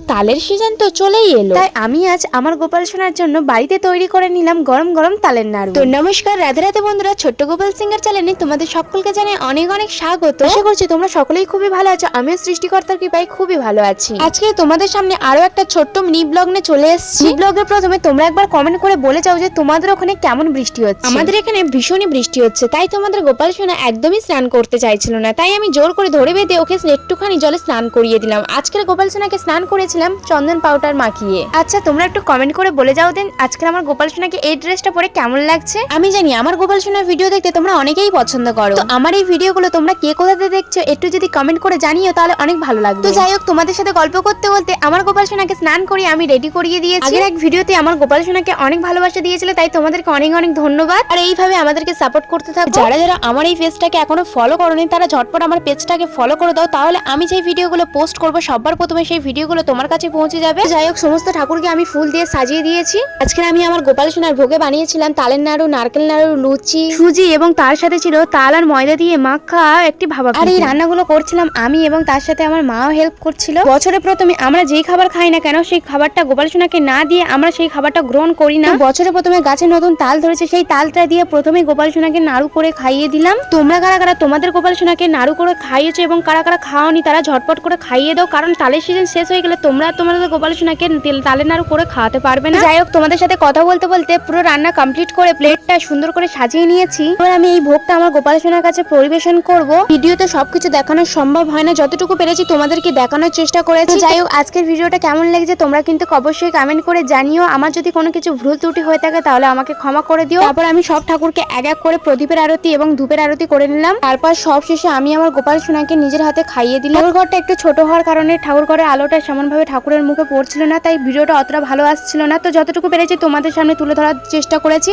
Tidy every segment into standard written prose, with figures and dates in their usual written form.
তালের সিজন তো চলেই এলো, তাই আমি আজ আমার গোপাল সোনার জন্য বাড়িতে তৈরি করে নিলাম গরম গরম তালের নাড়ু। তো নমস্কার, রাধে রাধে বন্ধুরা, ছোট্ট গোপাল সিঙ্গার চ্যানেলে তোমাদের সকলকে জানাই অনেক অনেক স্বাগত। আশা করছি তোমরা সকলেই খুবই ভালো আছো, আমিও সৃষ্টিকর্তার কৃপায় খুবই ভালো আছি। আজকে তোমাদের সামনে আরো একটা ছোট্ট মিনি ব্লগ নিয়ে চলে এসেছি। ব্লগের প্রথমে তোমরা একবার কমেন্ট করে বলে যাও যে তোমাদের ওখানে কেমন বৃষ্টি হচ্ছে। আমাদের এখানে ভীষণই বৃষ্টি হচ্ছে, তাই তোমাদের গোপাল সোনা একদমই স্নান করতে চাইছিল না, তাই আমি জোর করে ধরে বেঁধে ওকে একটুখানি জলে স্নান করিয়ে দিলাম। আজকের গোপাল সোনাকে স্নান করেছিলাম চন্দন পাউডার মাখিয়ে। আচ্ছা, তোমরা একটু কমেন্ট করে বলে যাও দেন আজকে আমার গোপাল সোনাকে এই ড্রেসটা পরে কেমন লাগছে। আমি জানি আমার গোপাল সোনার ভিডিও দেখতে তোমরা অনেকেই পছন্দ করো, তো আমার এই ভিডিওগুলো তোমরা কে কোথাতে দেখছো একটু যদি কমেন্ট করে জানিও তাহলে অনেক ভালো লাগবে। তো যাই হোক, তোমাদের সাথে গল্প করতে বলতে আমার গোপাল সোনাকে স্নান করিয়ে আমি রেডি করিয়ে দিয়েছি। আগের এক ভিডিওতে আমার গোপাল সোনাকে অনেক ভালোবাসা দিয়েছিল, তাই তোমাদেরকে অনেক অনেক ধন্যবাদ। আর এইভাবে আমাদেরকে সাপোর্ট করতে থাকো। যারা যারা আমার এই পেজটাকে এখনো ফলো করোনি তারা ঝটপট আমার পেজটাকে ফলো করে দাও, তাহলে আমি যে ভিডিওগুলো পোস্ট করব সবার প্রথমে সেই ভিডিওগুলো তোমার কাছে পৌঁছে যাবে। যাই হোক, সমস্ত ঠাকুরকে আমি ফুল দিয়ে সাজিয়ে দিয়েছি। আজকে আমি আমার গোপাল সোনার ভোগে বানিয়েছিলাম তালের নাড়ু, নারকেল নাড়ু, লুচি, সুজি এবং তার সাথে ছিল তাল আর ময়দা দিয়ে মাখা একটি ভাপা। আর এই রান্নাগুলো করছিলাম আমি এবং তার সাথে আমার মাও হেল্প করছিল। বছরে প্রথমে আমরা যেই খাবার খাই না কেন সেই খাবারটা গোপাল সোনাকে না দিয়ে আমরা সেই খাবারটা গ্রহণ করি না। বছরে প্রথমে গাছে নতুন তাল ধরেছে, সেই তালটা দিয়ে প্রথমে গোপাল সোনাকে নাড়ু করে খাইয়ে দিলাম। তোমরা কারা কারা তোমাদের গোপাল সোনাকে নাড়ু করে খাইয়েছো এবং কারা কারা খাওনি তারা ঝটপট করে খাইয়ে দাও, কারণ তালের সিজন শেষ হয়ে গেলে তোমরা তোমাদের গোপাল সোনাকে তালের নাড়ু করে খাওয়াতে পারবে না। যাই হোক, তোমাদের সাথে কথা বলতে বলতে পুরো রান্না কমপ্লিট করে প্লেটটা সুন্দর করে সাজিয়ে নিয়েছি। এবার আমি এই ভোগটা আমার গোপাল সোনার কাছে পরিবেশন করব। ভিডিওতে সবকিছু দেখানো সম্ভব হয় না, যতটুকু পেরেছি তোমাদেরকে দেখানোর চেষ্টা করেছি। যাই হোক, আজকের ভিডিওটা কেমন লেগেছে তোমরা কিন্তু অবশ্যই কমেন্ট করে জানিও। আমার যদি কোনো কিছু ভুল ত্রুটি হয়ে থাকে তাহলে আমাকে ক্ষমা করে দিও। তারপর আমি সব ঠাকুরকে এক এক করে প্রদীপের আরতি এবং ধূপের আরতি করে নিলাম। তারপর সব শেষে আমি আমার গোপাল সোনাকে নিজের হাতে খাইয়ে দিলাম। ঠাকুর ঘরটা একটু ছোট হওয়ার কারণে ঠাকুর ঘরের আলোটা সমানভাবে ঠাকুরের মুখে পড়ছিল না, তাই ভিডিওটা অতটা ভালো আসছিল না। তো যতটুকু পেরেছি তোমাদের সামনে তুলে ধরার চেষ্টা করেছি,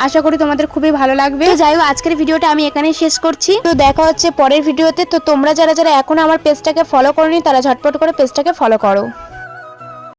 আশা করি তোমাদের খুবই ভালো লাগবে। তো যাই হোক, আজকের ভিডিওটা আমি এখানেই শেষ করছি। তো দেখা হচ্ছে পরের ভিডিওতে। তো তোমরা যারা যারা এখনো আমার পেজটাকে ফলো করোনি তারা ঝটপট করে পেজটাকে ফলো করো।